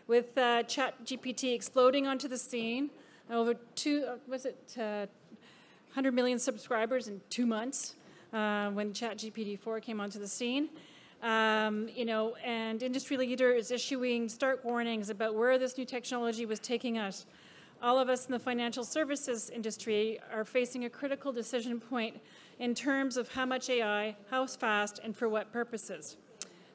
With ChatGPT exploding onto the scene, over 100 million subscribers in 2 months when ChatGPT 4 came onto the scene. And industry leaders issuing stark warnings about where this new technology was taking us. All of us in the financial services industry are facing a critical decision point in terms of how much AI, how fast, and for what purposes.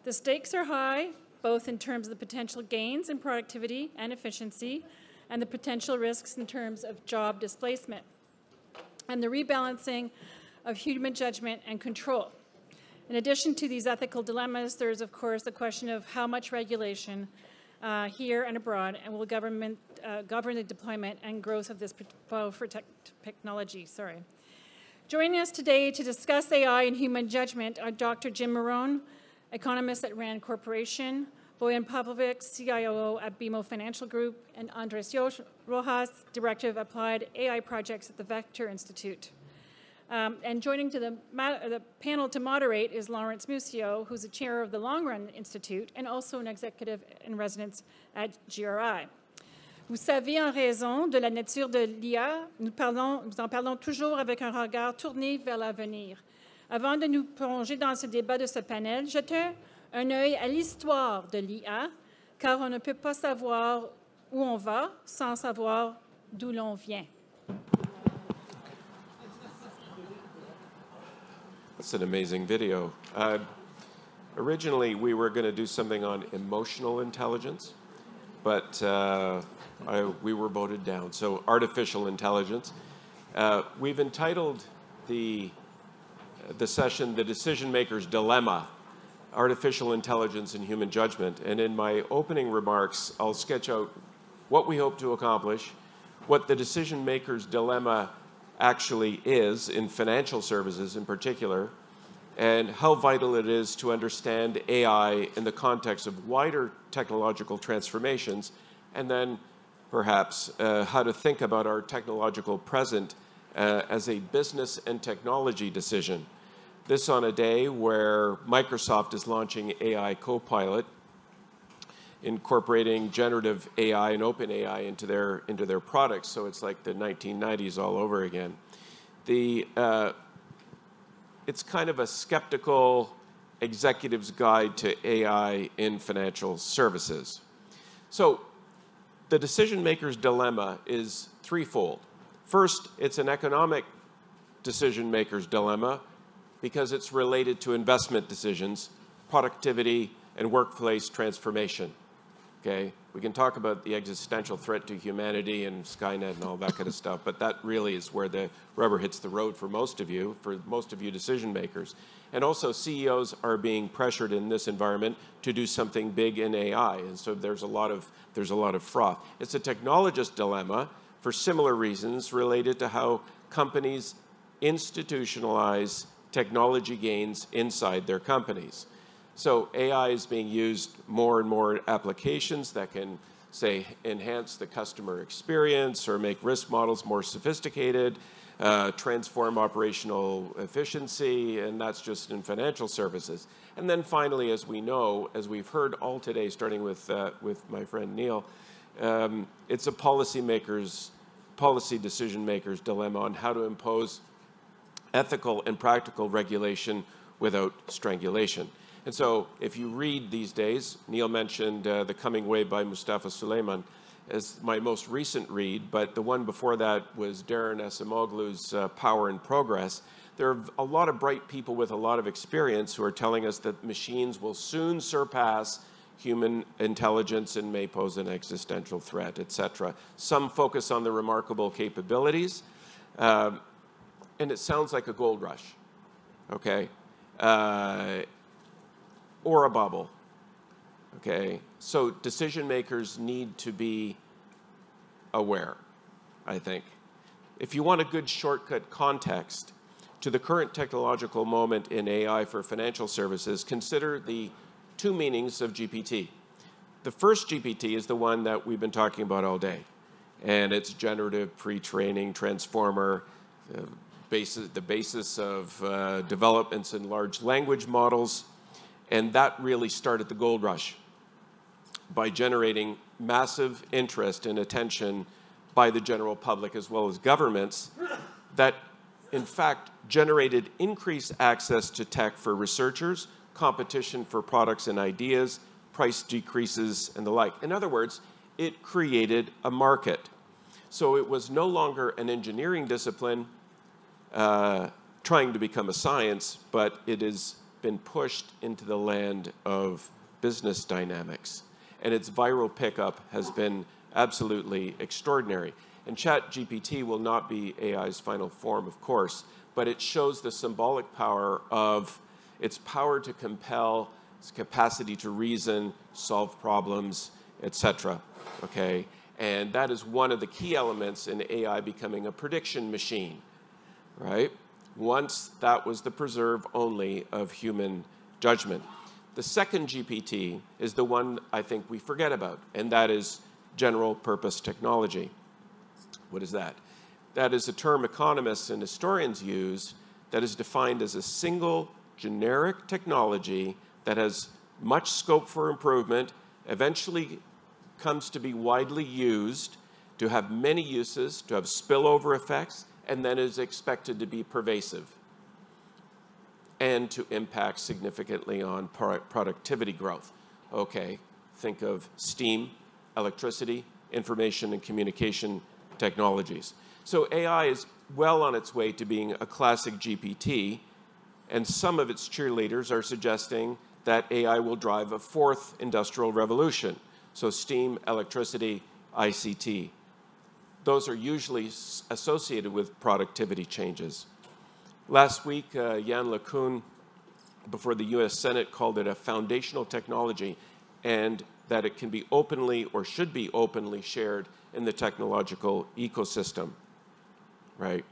The stakes are high, both in terms of the potential gains in productivity and efficiency, and the potential risks in terms of job displacement, and the rebalancing of human judgment and control. In addition to these ethical dilemmas, there's, of course, the question of how much regulation here and abroad, and will government govern the deployment and growth of this flow for technology. Joining us today to discuss AI and human judgment are Dr. Jim Marrone, economist at RAND Corporation, Boyan Pavlovic, CIO at BMO Financial Group, and Andres Rojas, Director of Applied AI Projects at the Vector Institute. And joining to the panel to moderate is Lawrence Muscio, who's the chair of the Long Run Institute and also an executive in residence at GRI. Vous savez, en raison de la nature de l'IA, nous en parlons toujours avec un regard tourné vers l'avenir. Avant de nous plonger dans ce débat de ce panel, jetons un œil à l'histoire de l'IA, car on ne peut pas savoir où on va sans savoir d'où l'on vient. That's an amazing video. Originally, we were going to do something on emotional intelligence, but we were voted down. So artificial intelligence. We've entitled the session, The Decision Maker's Dilemma, Artificial Intelligence and Human Judgment. And in my opening remarks, I'll sketch out what we hope to accomplish, what the decision maker's dilemma actually is in financial services in particular, and how vital it is to understand AI in the context of wider technological transformations, and then perhaps how to think about our technological present as a business and technology decision. This on a day where Microsoft is launching AI Copilot, incorporating generative AI and open AI into their products, so it's like the 1990s all over again. It's kind of a skeptical executive's guide to AI in financial services. So the decision maker's dilemma is threefold. First, it's an economic decision maker's dilemma because it's related to investment decisions, productivity, and workplace transformation. Okay, we can talk about the existential threat to humanity and Skynet and all that kind of stuff, but that really is where the rubber hits the road for most of you decision makers. And also CEOs are being pressured in this environment to do something big in AI, and so there's a lot of froth. It's a technologist dilemma for similar reasons related to how companies institutionalize technology gains inside their companies. So AI is being used more and more applications that can, say, enhance the customer experience or make risk models more sophisticated, transform operational efficiency, and that's just in financial services. And then finally, as we know, as we've heard all today, starting with my friend Neil, it's a policy decision maker's dilemma on how to impose ethical and practical regulation without strangulation. And so if you read these days, Neil mentioned The Coming Wave by Mustafa Suleyman as my most recent read, but the one before that was Darren Acemoglu's Power and Progress. There are a lot of bright people with a lot of experience who are telling us that machines will soon surpass human intelligence and may pose an existential threat, etc. Some focus on the remarkable capabilities, and it sounds like a gold rush, okay? Or a bubble, okay? So decision makers need to be aware, I think. If you want a good shortcut context to the current technological moment in AI for financial services, consider the two meanings of GPT. The first GPT is the one that we've been talking about all day, and it's generative pre-training transformer, the basis of developments in large language models. And that really started the gold rush. by generating massive interest and attention by the general public as well as governments that, in fact, generated increased access to tech for researchers, competition for products and ideas, price decreases, and the like. In other words, it created a market. So it was no longer an engineering discipline trying to become a science, but it has been pushed into the land of business dynamics. And its viral pickup has been absolutely extraordinary. And ChatGPT will not be AI's final form, of course, but it shows the symbolic power of its power to compel, its capacity to reason, solve problems, etc. Okay? And that is one of the key elements in AI becoming a prediction machine, right? Once that was the preserve only of human judgment. The second GPT is the one I think we forget about, and that is general purpose technology. What is that? That is a term economists and historians use that is defined as a single generic technology that has much scope for improvement, eventually comes to be widely used, to have many uses, to have spillover effects, and then is expected to be pervasive and to impact significantly on productivity growth. Okay, think of steam, electricity, information and communication technologies. So AI is well on its way to being a classic GPT, and some of its cheerleaders are suggesting that AI will drive a fourth industrial revolution. So steam, electricity, ICT. Those are usually associated with productivity changes. Last week, Yann LeCun, before the US Senate, called it a foundational technology, and that it can be openly or should be openly shared in the technological ecosystem, right?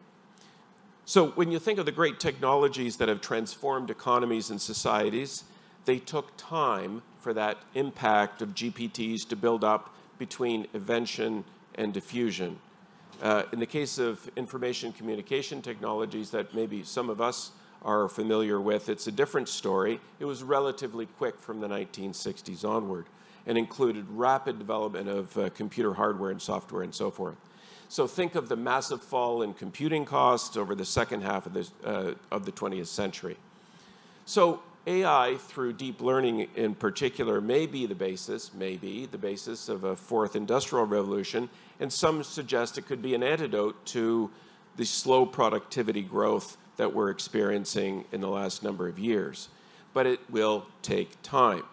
So when you think of the great technologies that have transformed economies and societies, they took time for that impact of GPTs to build up between invention and diffusion. In the case of information communication technologies that maybe some of us are familiar with, it's a different story. It was relatively quick from the 1960s onward and included rapid development of computer hardware and software and so forth. So think of the massive fall in computing costs over the second half of the 20th century. So AI, through deep learning in particular, may be the basis of a fourth industrial revolution, and some suggest it could be an antidote to the slow productivity growth that we're experiencing in the last number of years. But it will take time.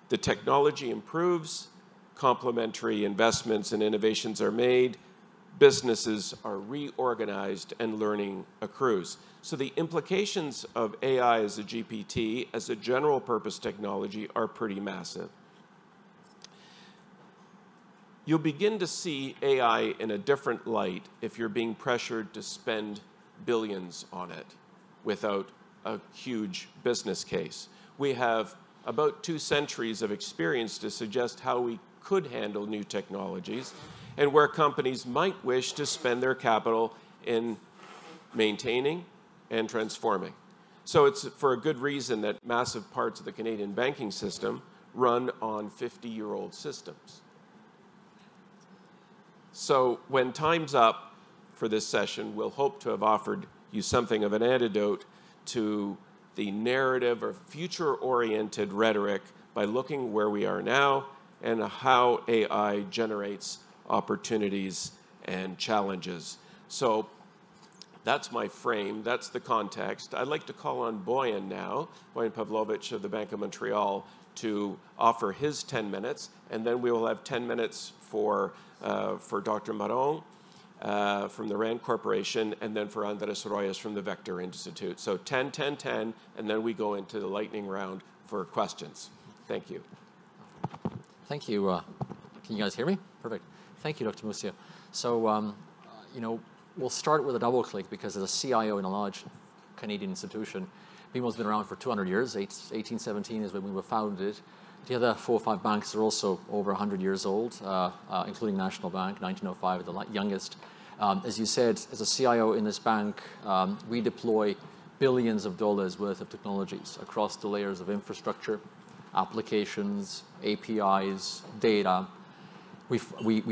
The technology improves, complementary investments and innovations are made, businesses are reorganized, and learning accrues. So the implications of AI as a GPT, as a general purpose technology, are pretty massive. You'll begin to see AI in a different light if you're being pressured to spend billions on it without a huge business case. We have about 2 centuries of experience to suggest how we could handle new technologies and where companies might wish to spend their capital in maintaining and transforming. So it's for a good reason that massive parts of the Canadian banking system run on 50-year-old systems. So when time's up for this session, we'll hope to have offered you something of an antidote to the narrative or future-oriented rhetoric by looking where we are now and how AI generates opportunities and challenges. So that's my frame, that's the context. I'd like to call on Boyan now, Boyan Pavlovich of the Bank of Montreal, to offer his 10 minutes, and then we will have 10 minutes for Dr. Marron from the RAND Corporation, and then for Andres Royes from the Vector Institute. So 10, 10, 10, and then we go into the lightning round for questions. Thank you. Thank you. Can you guys hear me? Perfect. Thank you, Dr. Mussia. So, we'll start with a double click because as a CIO in a large Canadian institution, BMO's been around for 200 years. 1817 is when we were founded. The other 4 or 5 banks are also over 100 years old, including National Bank, 1905, the youngest. As you said, as a CIO in this bank, we deploy billions of dollars worth of technologies across the layers of infrastructure, applications, APIs, data. We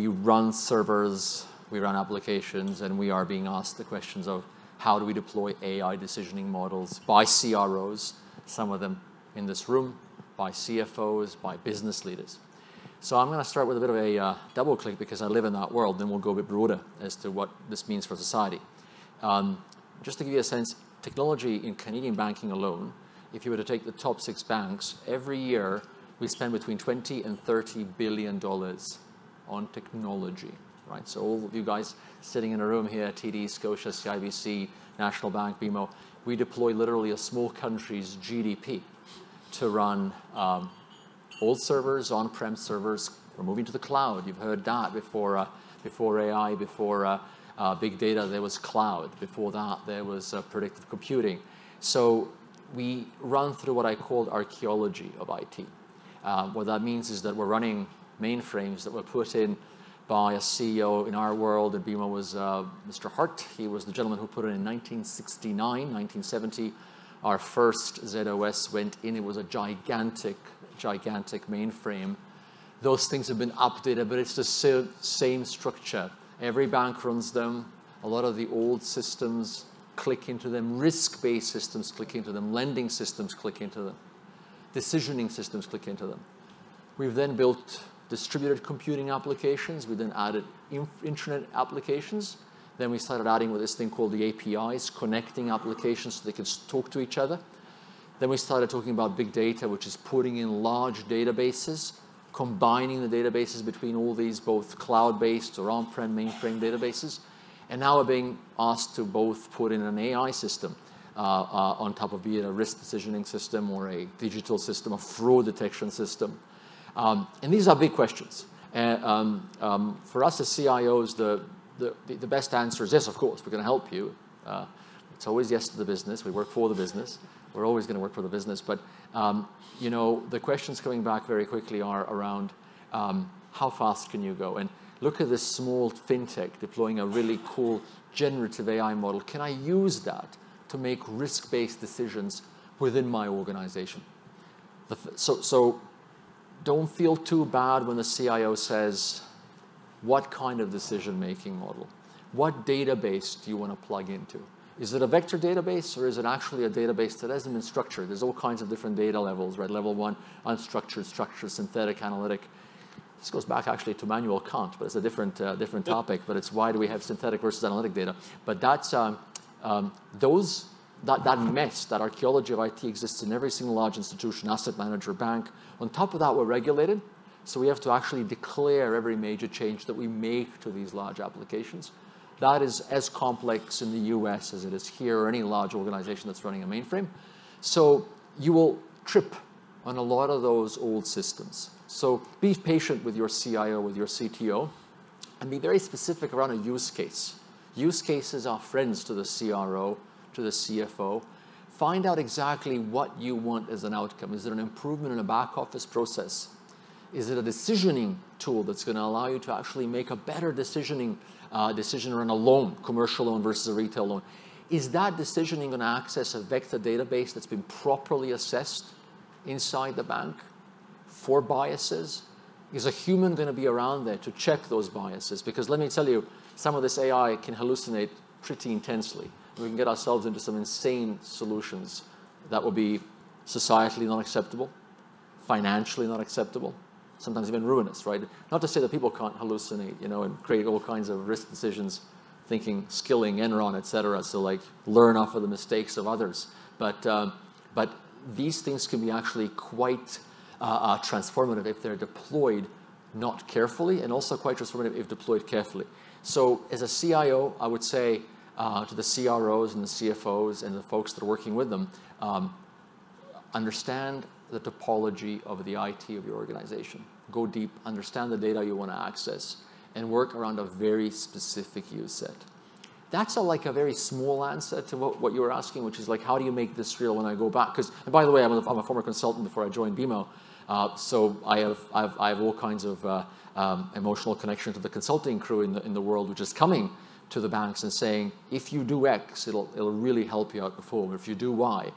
run servers, we run applications, and we are being asked the questions of how do we deploy AI decisioning models by CROs, some of them in this room, by CFOs, by business leaders. So I'm going to start with a bit of a double click because I live in that world, then we'll go a bit broader as to what this means for society. Just to give you a sense, technology in Canadian banking alone, if you were to take the top 6 banks, every year we spend between $20 and $30 billion on technology, right? So all of you guys sitting in a room here, TD, Scotia, CIBC, National Bank, BMO, we deploy literally a small country's GDP to run old servers, on-prem servers. We're moving to the cloud. You've heard that before AI, before big data, there was cloud. Before that, there was predictive computing. So we run through what I called archaeology of IT. What that means is that we're running mainframes that were put in by a CEO in our world, and BMO was Mr. Hart. He was the gentleman who put it in 1969, 1970. Our first ZOS went in. It was a gigantic mainframe. Those things have been updated, but it's the same structure. Every bank runs them. A lot of the old systems click into them. Risk-based systems click into them. Lending systems click into them. Decisioning systems click into them. We've then built distributed computing applications. We then added internet applications. Then we started adding with this thing called the APIs, connecting applications so they could talk to each other. Then we started talking about big data, which is putting in large databases, combining the databases between all these, both cloud-based or on-prem mainframe databases. And now we're being asked to both put in an AI system on top of be it a risk decisioning system or a digital system, a fraud detection system. And these are big questions. And for us as CIOs, the best answer is yes, of course, we're going to help you. It's always yes to the business. We work for the business. We're always going to work for the business. But, you know, the questions coming back very quickly are around how fast can you go? And look at this small fintech deploying a really cool generative AI model. Can I use that to make risk-based decisions within my organization? So don't feel too bad when the CIO says, what kind of decision-making model? What database do you want to plug into? Is it a vector database, or is it actually a database that hasn't been structured? There's all kinds of different data levels, right? Level 1, unstructured, structured, synthetic, analytic. This goes back actually to Immanuel Kant, but it's a different topic. But it's why do we have synthetic versus analytic data? But that's that mess, that archaeology of IT exists in every single large institution, asset manager, bank. On top of that, we're regulated. So we have to actually declare every major change that we make to these large applications. That is as complex in the US as it is here, or any large organization that's running a mainframe. So you will trip on a lot of those old systems. So be patient with your CIO, with your CTO, and be very specific around a use case. Use cases are friends to the CRO, to the CFO. Find out exactly what you want as an outcome. Is it an improvement in a back office process? Is it a decisioning tool that's going to allow you to actually make a better decision around a loan, commercial loan versus a retail loan? Is that decisioning going to access a vector database that's been properly assessed inside the bank for biases? Is a human going to be around there to check those biases? Because let me tell you, some of this AI can hallucinate pretty intensely. We can get ourselves into some insane solutions that will be societally not acceptable, financially not acceptable, sometimes even ruinous, right? Not to say that people can't hallucinate, you know, and create all kinds of risk decisions, thinking, skilling, Enron, et cetera, so like learn off of the mistakes of others. But these things can be actually quite transformative if they're deployed not carefully, and also quite transformative if deployed carefully. So as a CIO, I would say to the CROs and the CFOs and the folks that are working with them, understand the topology of the IT of your organization. Go deep, understand the data you want to access, and work around a very specific use set. That's like a very small answer to what you were asking, which is like, how do you make this real when I go back? Because, and by the way, I'm a former consultant before I joined BMO, so I have all kinds of emotional connection to the consulting crew in the world, which is coming to the banks and saying, if you do X, it'll really help you outperform. If you do Y,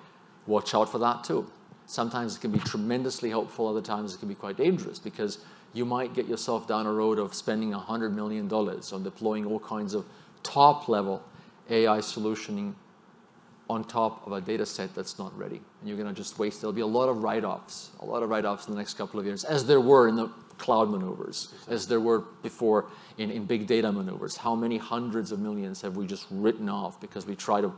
watch out for that too. Sometimes it can be tremendously helpful, other times it can be quite dangerous, because you might get yourself down a road of spending $100 million on deploying all kinds of top-level AI solutioning on top of a data set that's not ready. And you're going to just waste. There'll be a lot of write-offs in the next couple of years, as there were in the cloud maneuvers, as there were before in big data maneuvers. How many hundreds of millions have we just written off because we tried to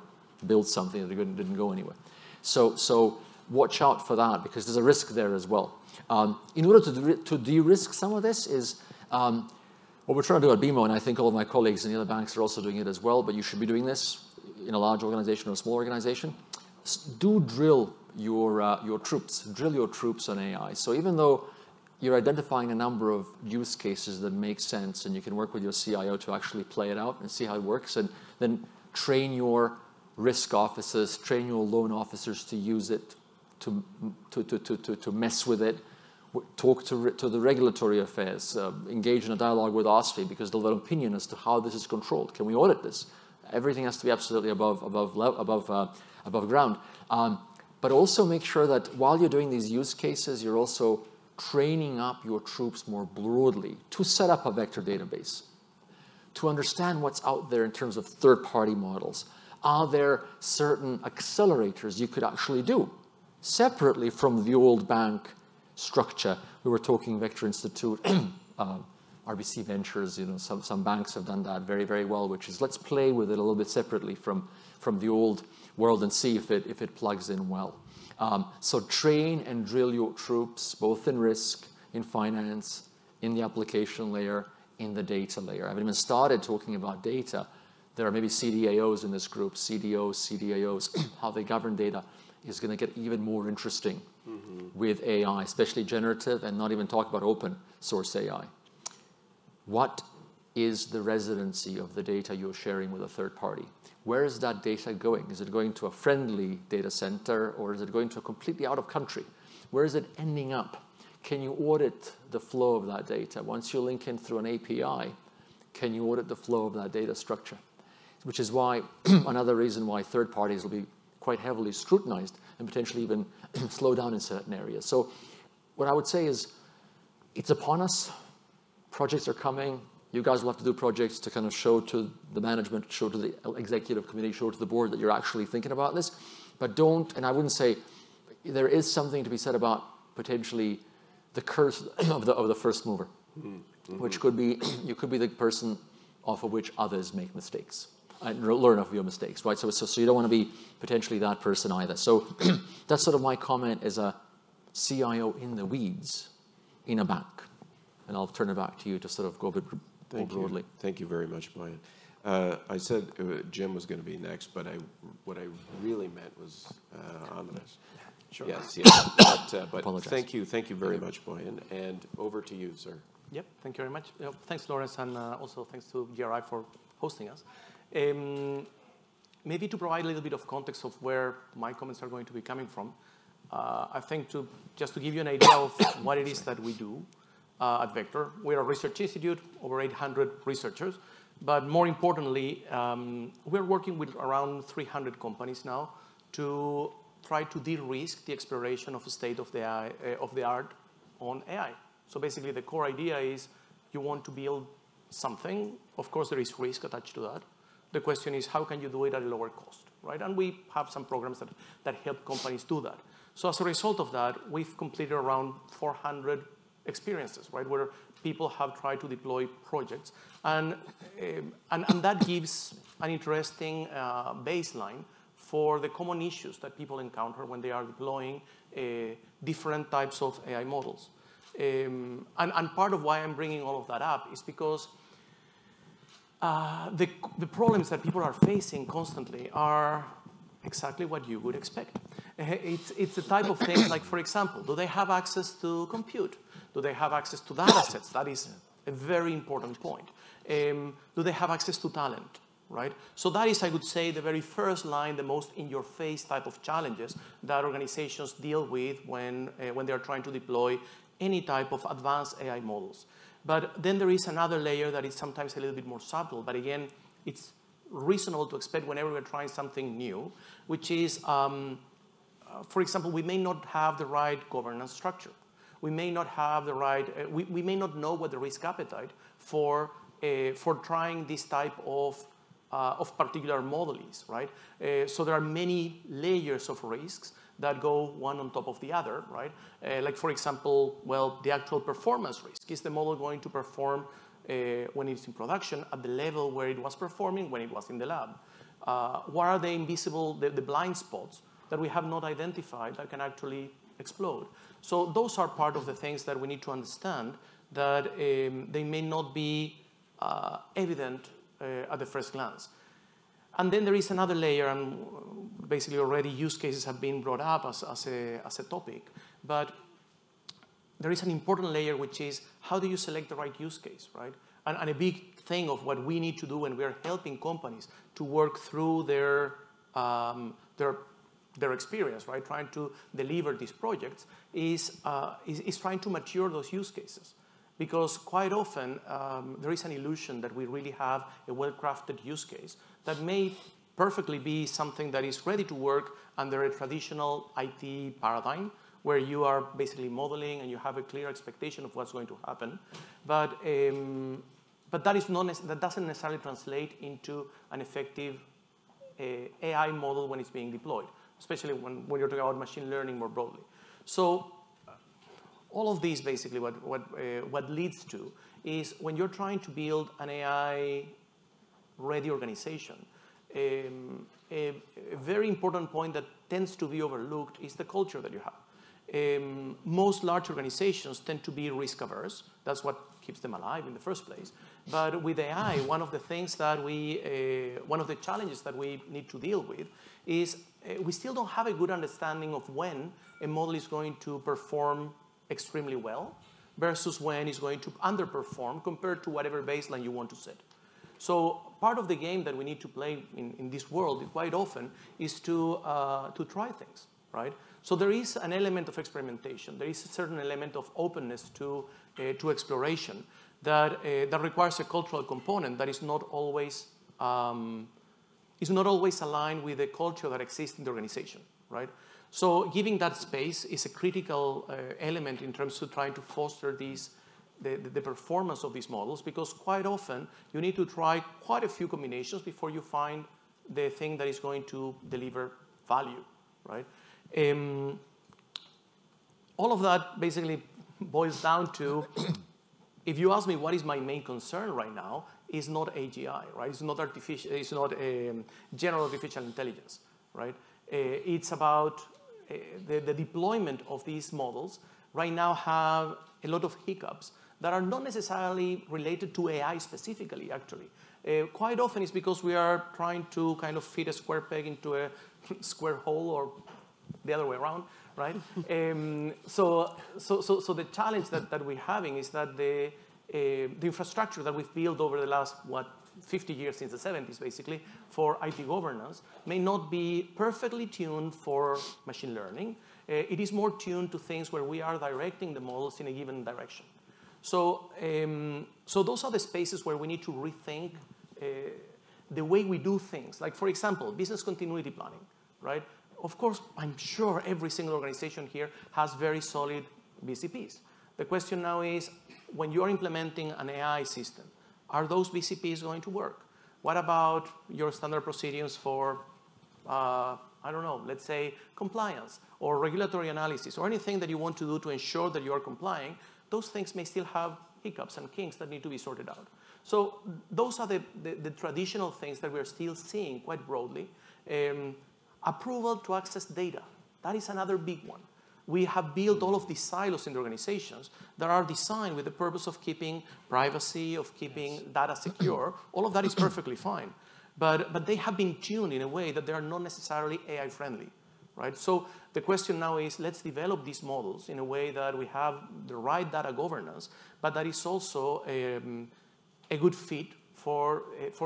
build something that didn't go anywhere? So watch out for that, because there's a risk there as well. In order to de-risk some of this is what we're trying to do at BMO, and I think all of my colleagues in the other banks are also doing it as well, but you should be doing this in a large organization or a small organization. Do drill your troops. Drill your troops on AI. So even though you're identifying a number of use cases that make sense, and you can work with your CIO to actually play it out and see how it works, and then train your risk officers, train your loan officers to use it, to mess with it, talk to the regulatory affairs, engage in a dialogue with OSFI, because they'll have an opinion as to how this is controlled. Can we audit this? Everything has to be absolutely above ground. But also make sure that while you're doing these use cases, you're also training up your troops more broadly to set up a vector database, to understand what's out there in terms of third-party models. Are there certain accelerators you could actually do separately from the old bank structure? We were talking Vector Institute, RBC Ventures, some banks have done that very, very well, which is let's play with it a little bit separately from the old world and see if it plugs in well. So train and drill your troops, both in risk, in finance, in the application layer, in the data layer. I haven't even started talking about data. There are maybe CDAOs in this group, CDOs, CDAOs, how they govern data is going to get even more interesting with AI, especially generative, and not even talk about open source AI. What is the residency of the data you're sharing with a third party? Where is that data going? Is it going to a friendly data center, or is it going to a completely out of country? Where is it ending up? Can you audit the flow of that data? Once you link in through an API, can you audit the flow of that data structure? Which is why, another reason why third parties will be quite heavily scrutinized and potentially even slow down in certain areas. So what I would say is, it's upon us. Projects are coming. You guys will have to do projects to kind of show to the management, show to the executive committee, show to the board that you're actually thinking about this. But don't, and I wouldn't say, there is something to be said about potentially the curse of the first mover, which could be, you could be the person off of which others make mistakes and learn of your mistakes, right? So you don't want to be potentially that person either. So that's sort of my comment as a CIO in the weeds in a bank. And I'll turn it back to you to sort of go a bit more broadly. Thank you very much, Brian. I said Jim was going to be next, but what I really meant was ominous. Sure. Yes. But Apologize. thank you very much, Brian. And over to you, sir. Yep, thank you very much. Thanks, Lawrence, and also thanks to GRI for hosting us. Maybe to provide a little bit of context of where my comments are going to be coming from, I think just to give you an idea of what it is that we do at Vector. We're a research institute, over 800 researchers, but more importantly, we're working with around 300 companies now to try to de-risk the exploration of a state of the art on AI. So basically, the core idea is you want to build something. Of course, there is risk attached to that. The question is, how can you do it at a lower cost, right? And we have some programs that help companies do that. So as a result of that, we've completed around 400 experiences, right, where people have tried to deploy projects. And that gives an interesting baseline for the common issues that people encounter when they are deploying different types of AI models. And part of why I'm bringing all of that up is because the problems that people are facing constantly are exactly what you would expect. It's the type of things like, for example, do they have access to compute? Do they have access to data sets? That is a very important point. Do they have access to talent, right? So that is, I would say, the very first line, the most in-your-face type of challenges that organizations deal with when they are trying to deploy any type of advanced AI models. But then there is another layer that is sometimes a little bit more subtle, but again, it's reasonable to expect whenever we're trying something new, which is for example, we may not have the right governance structure. We may not have the right, we may not know what the risk appetite for trying this type of particular model is, right? So there are many layers of risks that go one on top of the other, right? Like, for example, well, the actual performance risk. Is the model going to perform when it's in production at the level where it was performing when it was in the lab? What are the invisible, the blind spots that we have not identified that can actually explode? So those are part of the things that we need to understand, that they may not be evident at the first glance. And then there is another layer, and basically already use cases have been brought up as a topic, but there is an important layer, which is how do you select the right use case, right? And a big thing of what we need to do when we are helping companies to work through their experience, right, trying to deliver these projects, is trying to mature those use cases. Because quite often, there is an illusion that we really have a well-crafted use case that may perfectly be something that is ready to work under a traditional IT paradigm, where you are basically modeling and you have a clear expectation of what's going to happen. But that doesn't necessarily translate into an effective AI model when it's being deployed, especially when you're talking about machine learning more broadly. So all of these, basically, what leads to is when you're trying to build an AI-ready organization, a very important point that tends to be overlooked is the culture that you have. Most large organizations tend to be risk-averse. That's what keeps them alive in the first place. But with AI, one of the things that one of the challenges that we need to deal with is we still don't have a good understanding of when a model is going to perform extremely well versus when it's going to underperform compared to whatever baseline you want to set. So part of the game that we need to play in this world quite often is to try things, right? So there is an element of experimentation. There is a certain element of openness to exploration that requires a cultural component that is not always aligned with the culture that exists in the organization, right? So giving that space is a critical element in terms of trying to foster the performance of these models, because quite often you need to try quite a few combinations before you find the thing that is going to deliver value, right? All of that basically boils down to, if you ask me what is my main concern right now, is not AGI, right? It's not artificial. It's not general artificial intelligence, right? It's about the deployment of these models. Right now, have a lot of hiccups that are not necessarily related to AI specifically. Actually, quite often it's because we are trying to kind of fit a square peg into a square hole, or the other way around, right? So the challenge that we're having is that the infrastructure that we've built over the last, 50 years, since the 70s, basically, for IT governance, may not be perfectly tuned for machine learning. It is more tuned to things where we are directing the models in a given direction. So those are the spaces where we need to rethink the way we do things. Like, for example, business continuity planning, right? Of course, I'm sure every single organization here has very solid BCPs. The question now is, when you're implementing an AI system, are those BCPs going to work? What about your standard procedures for, I don't know, let's say compliance or regulatory analysis or anything that you want to do to ensure that you are complying? Those things may still have hiccups and kinks that need to be sorted out. So those are the traditional things that we're still seeing quite broadly. Approval to access data. That is another big one. We have built all of these silos in the organizations that are designed with the purpose of keeping privacy, of keeping data secure. All of that is perfectly fine. But they have been tuned in a way that they are not necessarily AI friendly, right? So the question now is, let's develop these models in a way that we have the right data governance, but that is also a good fit for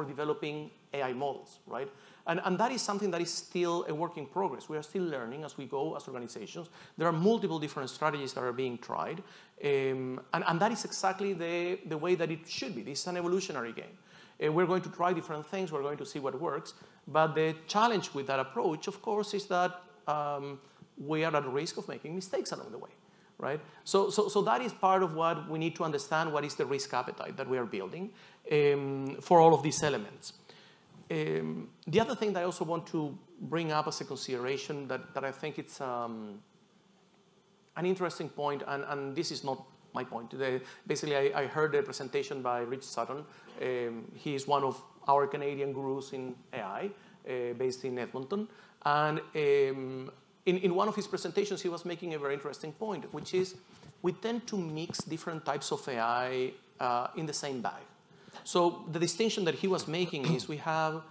developing AI models, right? And that is something that is still a work in progress. We are still learning as we go as organizations. There are multiple different strategies that are being tried. And that is exactly the way that it should be. This is an evolutionary game. We're going to try different things. We're going to see what works. But the challenge with that approach, of course, is that we are at risk of making mistakes along the way, right? So that is part of what we need to understand, what is the risk appetite that we are building for all of these elements. The other thing that I also want to bring up as a consideration that I think it's an interesting point, and this is not my point today. Basically, I heard a presentation by Rich Sutton. He is one of our Canadian gurus in AI, based in Edmonton. And in one of his presentations, he was making a very interesting point, which is we tend to mix different types of AI in the same bag. So the distinction that he was making is we have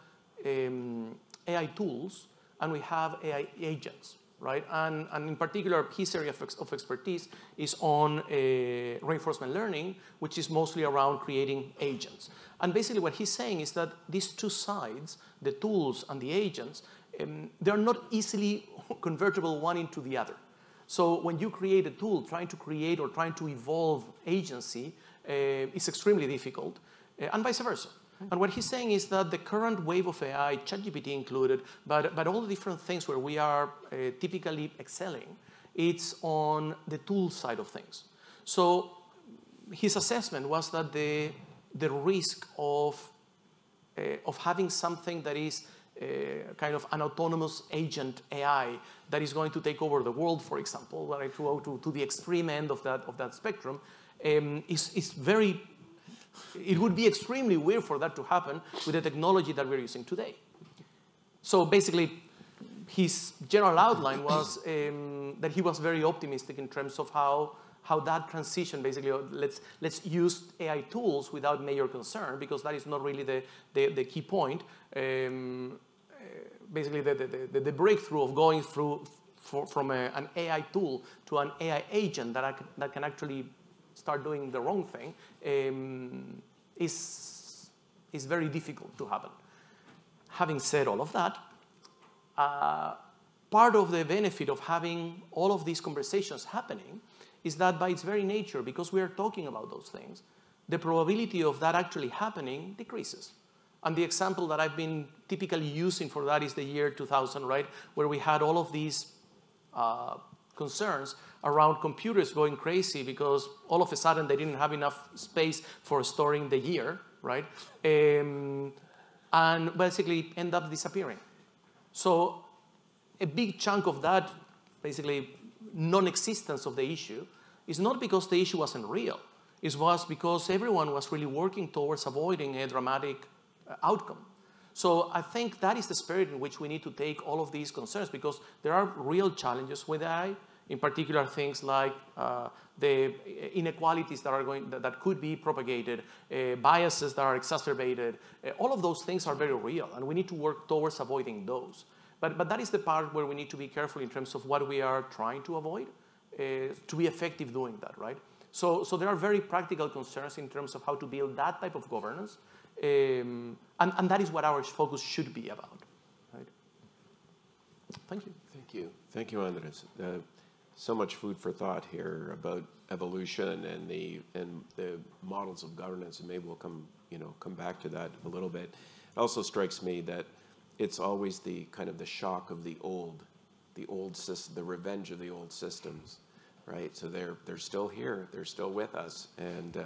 AI tools and we have AI agents, right? And in particular, his area of expertise is on reinforcement learning, which is mostly around creating agents. And basically what he's saying is that these two sides, the tools and the agents, they're not easily convertible one into the other. So when you create a tool, trying to create or trying to evolve agency is extremely difficult, and vice versa. And what he's saying is that the current wave of AI, ChatGPT included, but all the different things where we are typically excelling, it's on the tool side of things. So his assessment was that the risk of having something that is kind of an autonomous agent AI that is going to take over the world, for example, right, to the extreme end of that spectrum, is very. It would be extremely weird for that to happen with the technology that we're using today. So basically, his general outline was that he was very optimistic in terms of how that transition, basically, let's use AI tools without major concern, because that is not really the key point. Basically, the breakthrough of going through from an AI tool to an AI agent that can actually start doing the wrong thing is very difficult to happen. Having said all of that, part of the benefit of having all of these conversations happening is that by its very nature, because we are talking about those things, the probability of that actually happening decreases. And the example that I've been typically using for that is the year 2000, right, where we had all of these concerns around computers going crazy because all of a sudden they didn't have enough space for storing the year, right? And basically end up disappearing. So a big chunk of that, basically non-existence of the issue, is not because the issue wasn't real. It was because everyone was really working towards avoiding a dramatic outcome. So I think that is the spirit in which we need to take all of these concerns, because there are real challenges with AI, in particular things like the inequalities that could be propagated, biases that are exacerbated. All of those things are very real, and we need to work towards avoiding those. But that is the part where we need to be careful in terms of what we are trying to avoid, to be effective doing that, right? So there are very practical concerns in terms of how to build that type of governance. And that is what our focus should be about, right? Thank you. Thank you. Thank you, Andres. So much food for thought here about evolution and the models of governance, and maybe we'll come back to that a little bit. It also strikes me that it's always the kind of the shock of the old system, the revenge of the old systems, right? So they're still here, they're still with us, and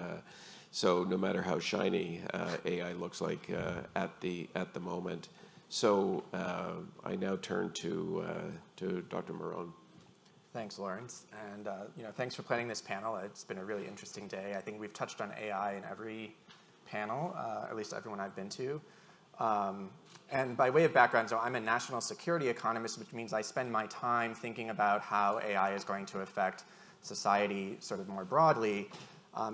so no matter how shiny AI looks like at the moment. So I now turn to Dr. Marron. Thanks, Lawrence, and thanks for planning this panel. It's been a really interesting day. I think we've touched on AI in every panel, at least everyone I've been to. And by way of background, so I'm a national security economist, which means I spend my time thinking about how AI is going to affect society sort of more broadly.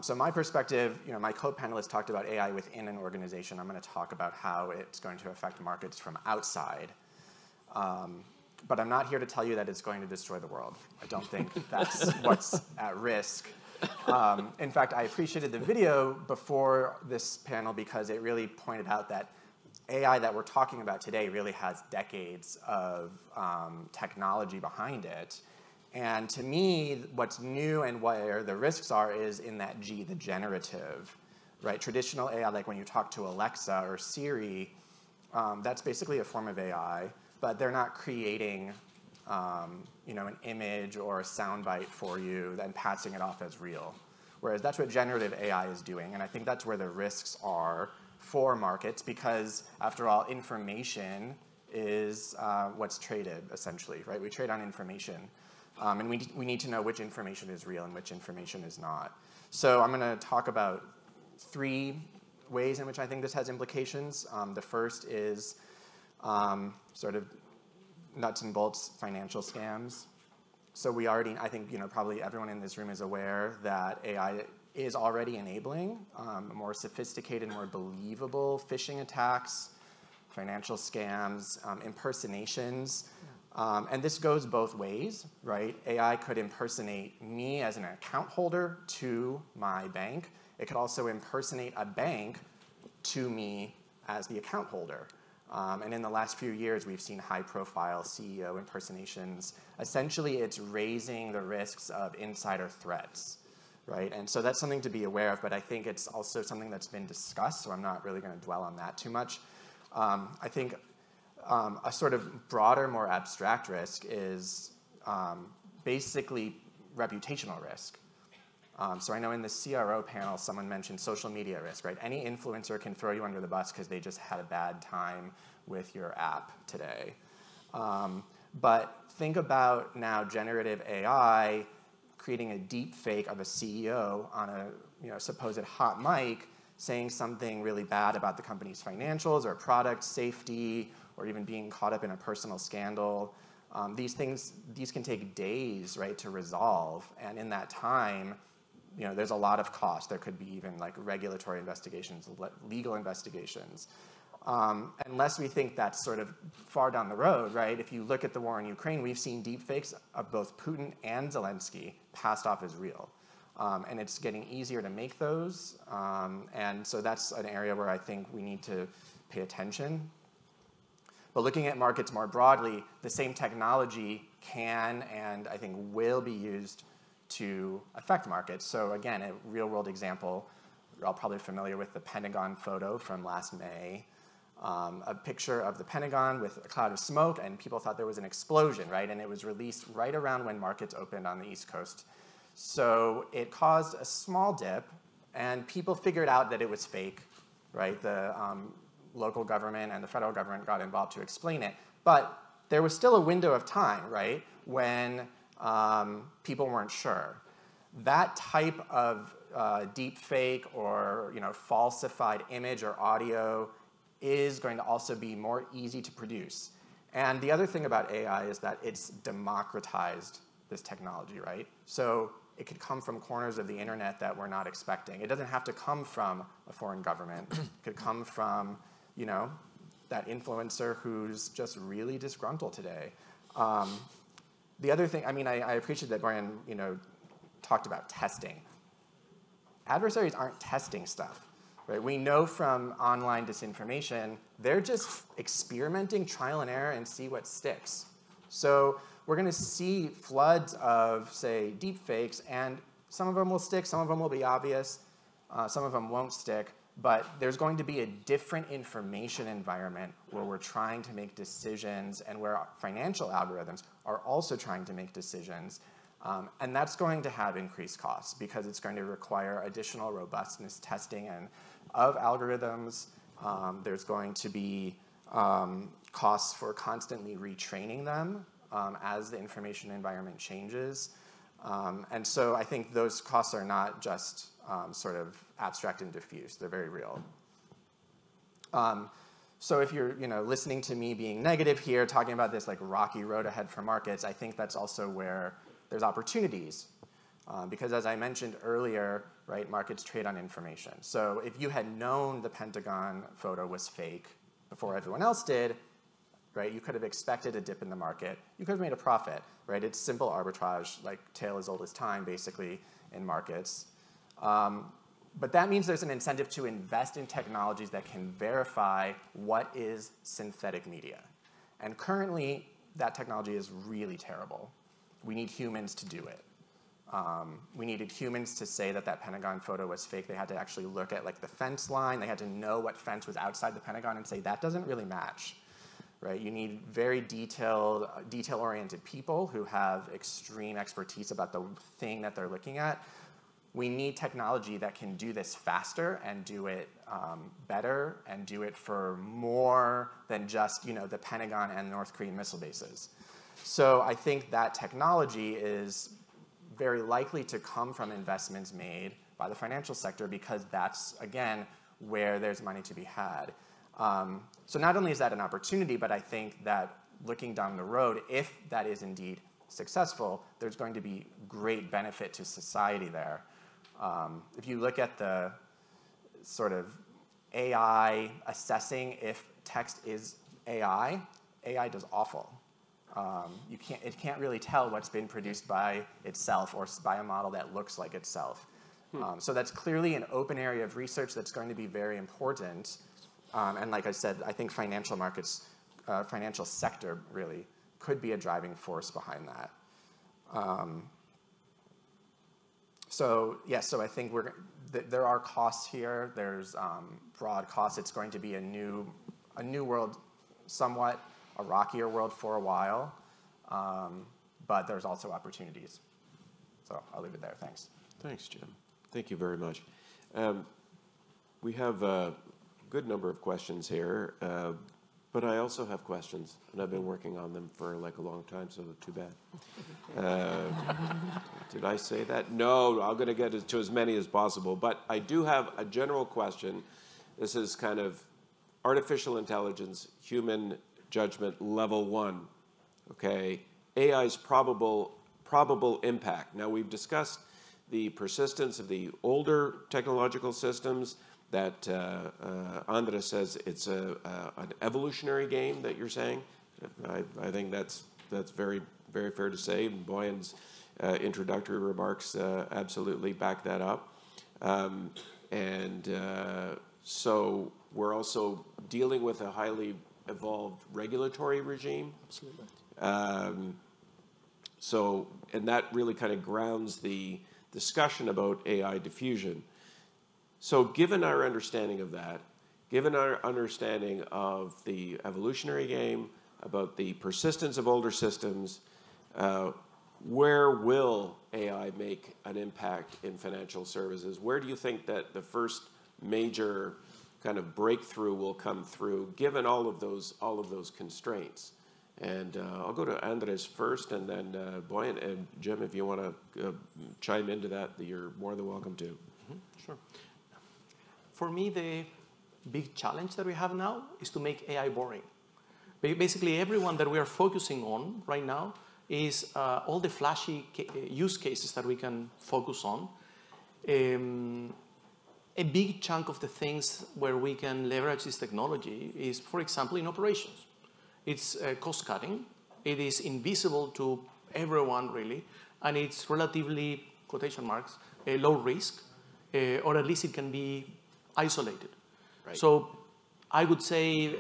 So my perspective, my co-panelists talked about AI within an organization. I'm going to talk about how it's going to affect markets from outside. But I'm not here to tell you that it's going to destroy the world. I don't think that's what's at risk. In fact, I appreciated the video before this panel because it really pointed out that AI that we're talking about today really has decades of technology behind it. And to me, what's new and where the risks are is in that G, the generative, right? Traditional AI, like when you talk to Alexa or Siri, that's basically a form of AI, but they're not creating an image or a soundbite for you, then passing it off as real. Whereas that's what generative AI is doing, and I think that's where the risks are for markets, because after all, information is what's traded, essentially, right? We trade on information, and we need to know which information is real and which information is not. So I'm going to talk about 3 ways in which I think this has implications. The first is sort of nuts and bolts financial scams. So we already, I think, probably everyone in this room is aware that AI is already enabling more sophisticated, more believable phishing attacks, financial scams, impersonations. And this goes both ways, right? AI could impersonate me as an account holder to my bank. It could also impersonate a bank to me as the account holder. And in the last few years, we've seen high-profile CEO impersonations. Essentially, it's raising the risks of insider threats, right? And so that's something to be aware of, but I think it's also something that's been discussed, so I'm not really going to dwell on that too much. I think a sort of broader, more abstract risk is basically reputational risk. So I know in the CRO panel, someone mentioned social media risk, right? Any influencer can throw you under the bus because they just had a bad time with your app today. But think about now generative AI creating a deep fake of a CEO on a supposed hot mic saying something really bad about the company's financials or product safety or even being caught up in a personal scandal. These can take days, right, to resolve. And in that time, there's a lot of cost. There could be even like regulatory investigations, legal investigations. Unless we think that's sort of far down the road, right? If you look at the war in Ukraine, we've seen deepfakes of both Putin and Zelensky passed off as real. And it's getting easier to make those. And so that's an area where I think we need to pay attention. But looking at markets more broadly, the same technology can and I think will be used to affect markets. So again, a real-world example, you're all probably familiar with the Pentagon photo from last May. A picture of the Pentagon with a cloud of smoke, and people thought there was an explosion, right? And it was released right around when markets opened on the East Coast. So it caused a small dip, and people figured out that it was fake, right? The local government and the federal government got involved to explain it. But there was still a window of time, right, when people weren't sure. That type of deep fake or falsified image or audio is going to also be more easy to produce. And the other thing about AI is that it's democratized this technology, right? So it could come from corners of the internet that we're not expecting. It doesn't have to come from a foreign government. It could come from, that influencer who's just really disgruntled today. The other thing, I appreciate that Brian, talked about testing. Adversaries aren't testing stuff, right? We know from online disinformation, they're just experimenting, trial and error, and see what sticks. So we're going to see floods of, say, deep fakes, and some of them will stick, some of them will be obvious, some of them won't stick, but there's going to be a different information environment where we're trying to make decisions and where financial algorithms are also trying to make decisions. And that's going to have increased costs because it's going to require additional robustness testing and of algorithms. There's going to be costs for constantly retraining them as the information environment changes. And so I think those costs are not just sort of abstract and diffuse. They're very real. So if you're listening to me being negative here, talking about this like rocky road ahead for markets, I think that's also where there's opportunities. Because as I mentioned earlier, right, markets trade on information. So if you had known the Pentagon photo was fake before everyone else did, right, you could have expected a dip in the market. You could have made a profit, right? It's simple arbitrage, like tale as old as time, basically, in markets. But that means there's an incentive to invest in technologies that can verify what is synthetic media. And currently, that technology is really terrible. We need humans to do it. We needed humans to say that that Pentagon photo was fake. They had to actually look at like the fence line. They had to know what fence was outside the Pentagon and say, that doesn't really match. right? You need very detail-oriented people who have extreme expertise about the thing that they're looking at. We need technology that can do this faster and do it better and do it for more than just the Pentagon and North Korean missile bases. So I think that technology is very likely to come from investments made by the financial sector because that's, again, where there's money to be had. So not only is that an opportunity, but I think that looking down the road, if that is indeed successful, there's going to be great benefit to society there. If you look at the sort of AI assessing if text is AI does awful. It can't really tell what's been produced by itself or by a model that looks like itself. So that's clearly an open area of research that's going to be very important. And like I said, I think financial markets, financial sector really could be a driving force behind that. So I think there are costs here. There's broad costs. It's going to be a new world, somewhat a rockier world for a while, but there's also opportunities. So I'll leave it there. Thanks. Thanks, Jim. Thank you very much. We have a good number of questions here, but I also have questions, and I've been working on them for like a long time, so too bad. Did I say that? No, I'm going to get to as many as possible, but I do have a general question. This is kind of artificial intelligence, human judgment level 1, okay? AI's probable impact. Now, we've discussed the persistence of the older technological systems that Andres says it's an evolutionary game that you're saying. I think that's very, very fair to say. Boyan's introductory remarks absolutely back that up. So we're also dealing with a highly evolved regulatory regime. Absolutely. And that really kind of grounds the discussion about AI diffusion. So given our understanding of that, given our understanding of the evolutionary game, about the persistence of older systems, where will AI make an impact in financial services? Where do you think that the first major kind of breakthrough will come through, given all of those constraints? And I'll go to Andres first, and then Boyan and Jim, if you want to chime into that, you're more than welcome to. Sure. For me, the big challenge that we have now is to make AI boring. Basically, everyone that we are focusing on right now is all the flashy use cases that we can focus on. A big chunk of the things where we can leverage this technology is, for example, in operations. It's cost cutting. It is invisible to everyone, really, and it's relatively, quotation marks, low risk, or at least it can be isolated. Right. So I would say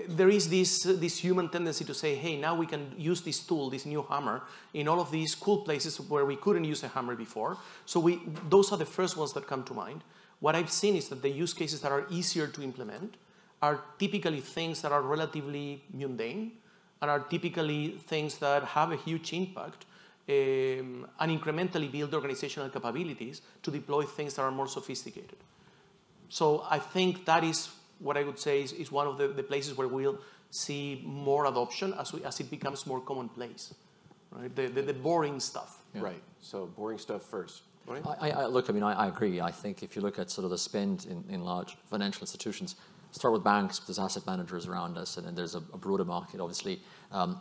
there is this human tendency to say, hey, now we can use this tool, this new hammer, in all of these cool places where we couldn't use a hammer before. So those are the first ones that come to mind. What I've seen is that the use cases that are easier to implement are typically things that are relatively mundane and are typically things that have a huge impact and incrementally build organizational capabilities to deploy things that are more sophisticated. So I think that is what I would say is one of the places where we'll see more adoption as it becomes more commonplace, right? The boring stuff. Yeah. Right. So boring stuff first. Right? I agree. I think if you look at sort of the spend in large financial institutions, start with banks, there's asset managers around us, and then there's a broader market, obviously.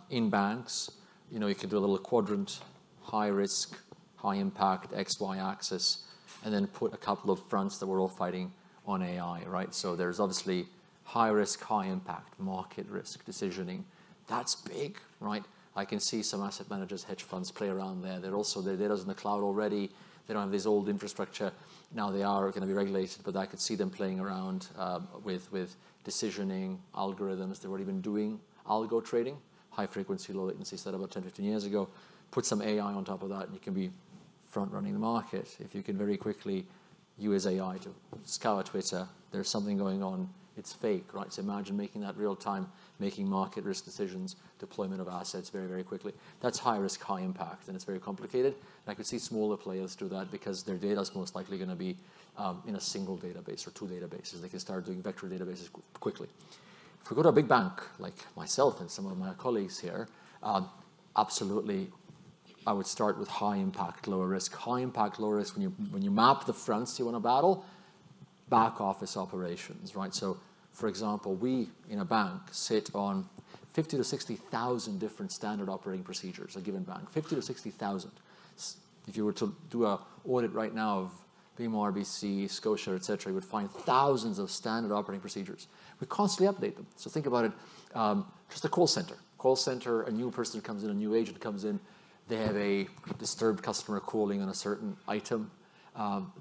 In banks, you could do a little quadrant, high risk, high impact, X, Y axis, and then put a couple of fronts that we're all fighting on AI, right? So there's obviously high risk, high impact, market risk, decisioning. That's big, right? I can see some asset managers, hedge funds play around there. Their data's in the cloud already. They don't have this old infrastructure. Now they are going to be regulated, but I could see them playing around with decisioning, algorithms. They've already been doing algo trading, high frequency, low latency, started about 10, 15 years ago. Put some AI on top of that, and you can be front running the market. If you can very quickly use AI to scour Twitter, there's something going on it's fake, right? So imagine making that real time, making market risk decisions, deployment of assets very, very quickly. That's high risk, high impact, and it's very complicated. And I could see smaller players do that because their data is most likely going to be in a single database or 2 databases. They can start doing vector databases quickly. If we go to a big bank, like myself and some of my colleagues here, absolutely, I would start with high impact, lower risk. High impact, lower risk, when you map the fronts you want to battle, back office operations, right? So, for example, we in a bank sit on 50 to 60,000 different standard operating procedures, a given bank, 50 to 60,000. If you were to do an audit right now of BMO, RBC, Scotia, et cetera, you would find thousands of standard operating procedures. We constantly update them. So think about it, just a call center. Call center, a new person comes in, a new agent comes in, they have a disturbed customer calling on a certain item.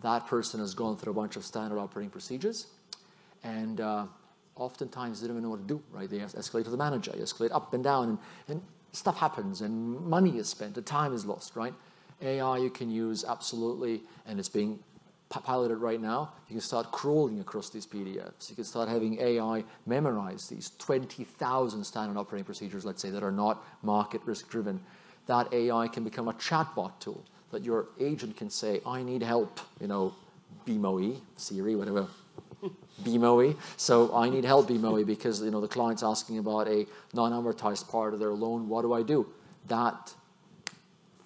That person has gone through a bunch of standard operating procedures, and oftentimes they don't even know what to do, right? They escalate to the manager, they escalate up and down, and stuff happens, and money is spent, and time is lost, right? AI you can use absolutely, and it's being piloted right now. You can start crawling across these PDFs. You can start having AI memorize these 20,000 standard operating procedures, let's say, that are not market risk driven. That AI can become a chatbot tool that your agent can say, I need help, BMOE, Siri, whatever, BMOE. So I need help, BMOE, because the client's asking about a non-amortized part of their loan. What do I do? That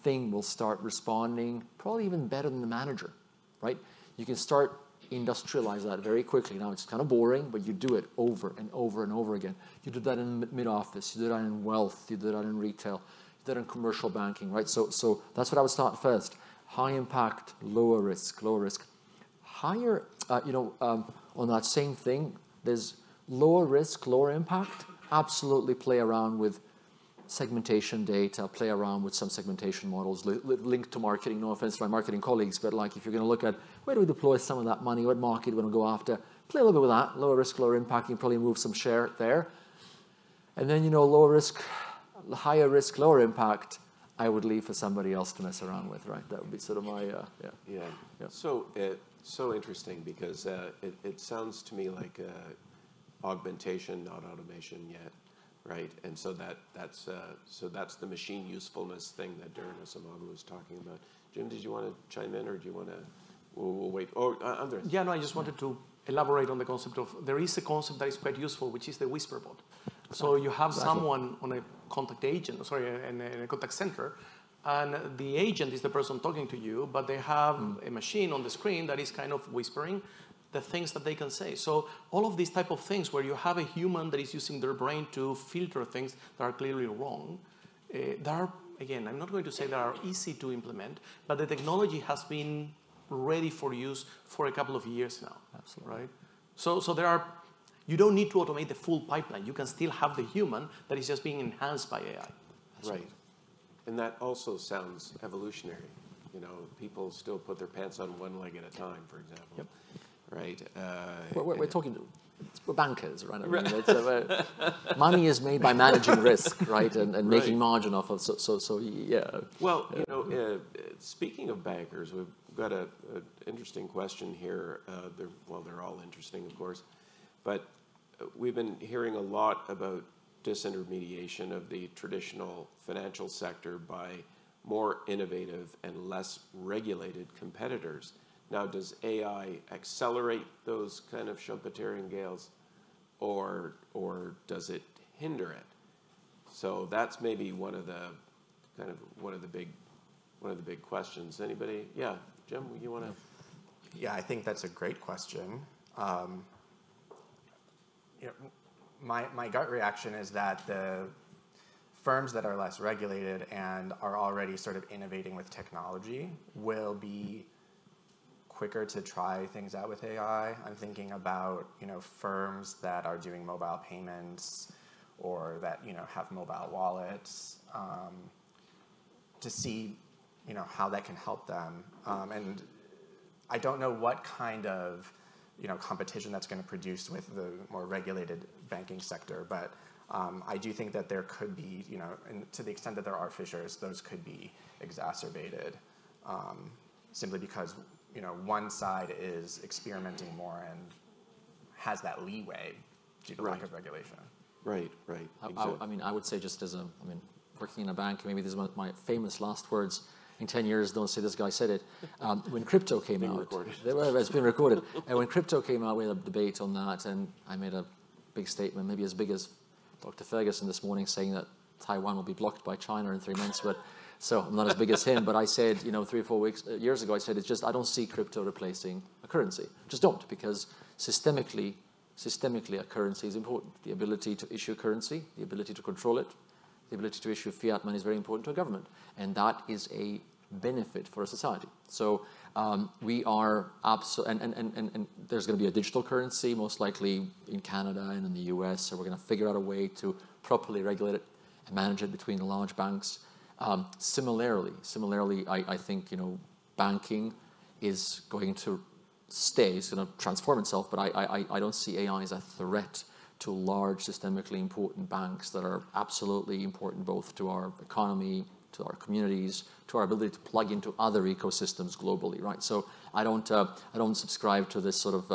thing will start responding probably even better than the manager, right? You can start industrialize that very quickly. Now, it's kind of boring, but you do it over and over and over again. You do that in mid-office. You do that in wealth. You do that in retail. You do that in commercial banking, right? So that's what I would start first. High impact, lower risk, lower risk. Higher, on that same thing, there's lower risk, lower impact. Absolutely play around with segmentation data, play around with some segmentation models linked to marketing. No offense to my marketing colleagues, but like if you're going to look at where do we deploy some of that money, what market we want to go after, play a little bit with that. Lower risk, lower impact, you can probably move some share there. And then, lower risk, higher risk, lower impact, I would leave for somebody else to mess around with, right? That would be sort of my, Yeah. So interesting because it sounds to me like augmentation, not automation yet. Right, and so that's the machine usefulness thing that Darren Asimago was talking about. Jim, did you want to chime in, or do you want to? We'll wait. Oh, Andres. Yeah, no, I just wanted to elaborate on the concept of. There is a concept that is quite useful, which is the whisper bot. So you have someone on a contact agent, in a contact center, and the agent is the person talking to you, but they have a machine on the screen that is kind of whispering the things that they can say. So all of these type of things where you have a human that is using their brain to filter things that are clearly wrong, again, I'm not going to say they are easy to implement, but the technology has been ready for use for a couple of years now. Absolutely. Right? So you don't need to automate the full pipeline. You can still have the human that is just being enhanced by AI. Right. And that also sounds evolutionary. People still put their pants on one leg at a time, for example. Yep. Right. We're talking to we're bankers, right? I mean, money is made by managing risk, right, and making margin off of. So yeah. Well, speaking of bankers, we've got an interesting question here. They're all interesting, of course, but we've been hearing a lot about disintermediation of the traditional financial sector by more innovative and less regulated competitors. Now, does AI accelerate those kind of Schumpeterian gales, or does it hinder it? So that's maybe one of the big questions. Anybody? Yeah, Jim, you want to? Yeah, I think that's a great question. My gut reaction is that the firms that are less regulated and are already sort of innovating with technology will be quicker to try things out with AI. I'm thinking about firms that are doing mobile payments or that have mobile wallets to see how that can help them. And I don't know what kind of competition that's going to produce with the more regulated banking sector, but I do think that there could be and to the extent that there are fissures, those could be exacerbated simply because one side is experimenting more and has that leeway due to lack of regulation. Right. I mean, I would say just as working in a bank, maybe this is my famous last words. In 10 years, don't say this guy said it. When crypto came out, it's been recorded. And when crypto came out, we had a debate on that, and I made a big statement, maybe as big as Dr. Ferguson this morning, saying that Taiwan will be blocked by China in 3 months. But so I'm not as big as him. But I said, 3 or 4 years ago, I said I don't see crypto replacing a currency. Just don't, because systemically, a currency is important. The ability to issue currency, the ability to control it, the ability to issue fiat money is very important to a government, and that is a benefit for a society. So we are and there's going to be a digital currency, most likely in Canada and in the US. So we're going to figure out a way to properly regulate it and manage it between the large banks. Similarly, I think banking is going to stay. It's going to transform itself, but I don't see AI as a threat to large, systemically important banks that are absolutely important both to our economy, to our communities, to our ability to plug into other ecosystems globally, right? So I don't subscribe to this sort of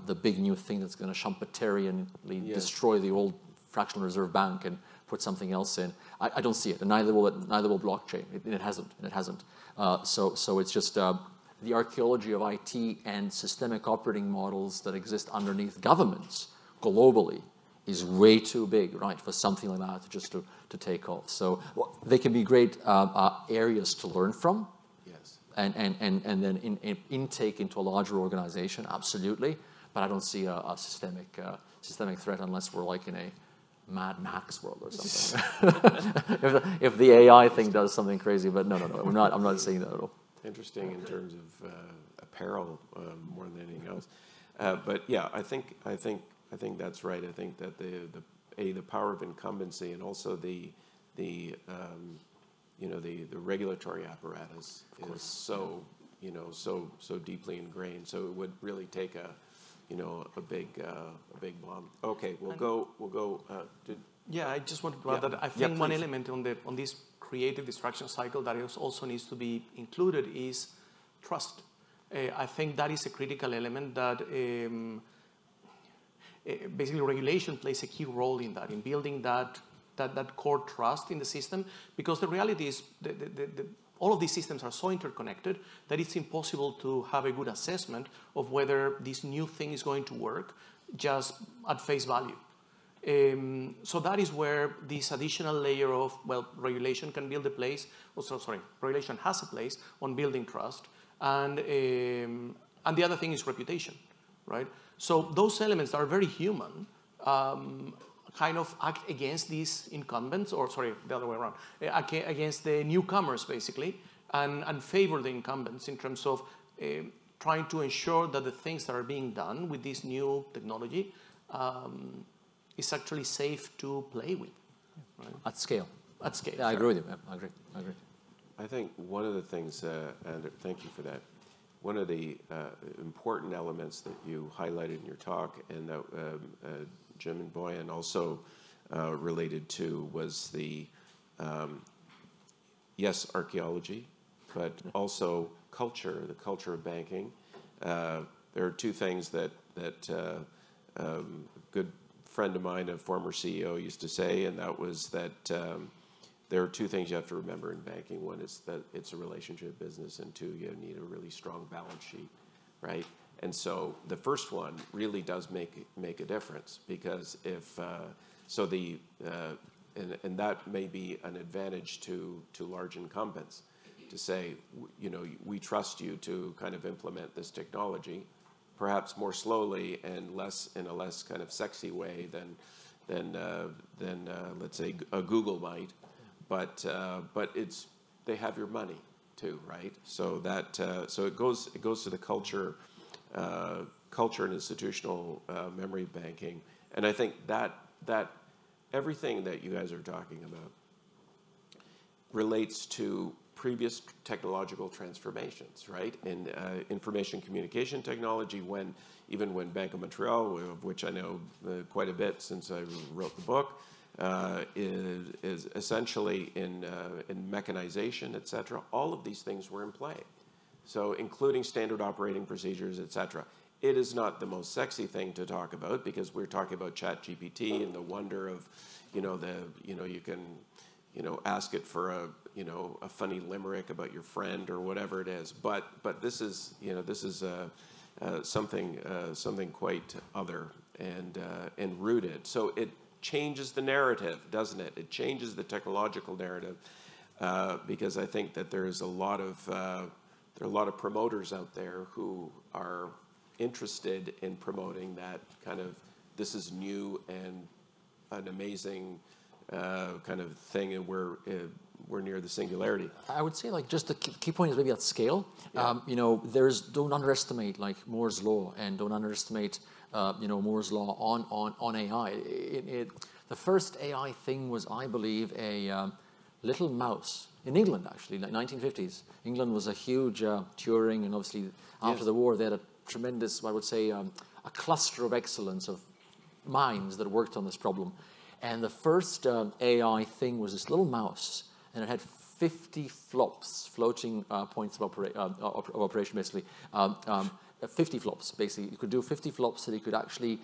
the big new thing that's going to Schumpeterianly destroy the old fractional reserve bank and put something else in. I don't see it, and neither will blockchain. It hasn't. So it's just the archaeology of IT and systemic operating models that exist underneath governments globally is way too big, right, for something like that just to take off. So they can be great areas to learn from. Yes. And then intake into a larger organization, absolutely. But I don't see a systemic threat unless we're like in a Mad Max world or something. if the AI thing does something crazy, but no, I'm not saying that at all. Interesting in terms of apparel more than anything else. But yeah, I think that's right. I think that the power of incumbency and also the regulatory apparatus is so deeply ingrained. So it would really take a big bomb. Okay, we'll go. Yeah, I just wanted to add that I think one element on this creative destruction cycle that also needs to be included is trust. I think that is a critical element that basically regulation plays a key role in that, in building that core trust in the system, because the reality is all of these systems are so interconnected that it's impossible to have a good assessment of whether this new thing is going to work just at face value. So that is where this additional layer of, regulation can build a place, regulation has a place on building trust, and the other thing is reputation, right? So those elements that are very human kind of act against these incumbents, the other way around, against the newcomers, basically, and favor the incumbents in terms of trying to ensure that the things that are being done with this new technology is actually safe to play with. Right? At scale. At scale. Yeah, I agree with you. I agree. I think one of the things, and thank you for that, one of the important elements that you highlighted in your talk and that Jim and Boyan also related to was the, archaeology, but also culture, the culture of banking. There are two things that a good friend of mine, a former CEO, used to say, and that was that there are two things you have to remember in banking. One is that it's a relationship business, and two, you need a really strong balance sheet, right? And so the first one really does make a difference, because if and that may be an advantage to large incumbents to say, we trust you to kind of implement this technology, perhaps more slowly and in a less kind of sexy way than let's say a Google might. But they have your money too, right? So that so it goes to the culture and institutional memory banking, and I think that everything that you guys are talking about relates to previous technological transformations, right? In information communication technology, even when Bank of Montreal, of which I know quite a bit since I wrote the book, is essentially in mechanization, et cetera. All of these things were in play. So including standard operating procedures, et cetera. it is not the most sexy thing to talk about because we're talking about ChatGPT and the wonder of, you can, ask it for a funny limerick about your friend or whatever it is. But this is, something quite other and rooted. So it changes the narrative, doesn't it? It changes the technological narrative because I think that there are a lot of promoters out there who are interested in promoting that kind of this is new and an amazing kind of thing, and we're near the singularity. I would say, like, just the key point is maybe at scale. Yeah. Don't underestimate like Moore's law, and don't underestimate Moore's law on AI. The first AI thing was, I believe, a little mouse in England, actually, like 1950s. England was a huge Turing, and obviously after the war they had a tremendous, I would say, a cluster of excellence of minds that worked on this problem. And the first AI thing was this little mouse, and it had 50 flops, floating points of operation, basically. 50 flops, basically. You could do 50 flops that it could actually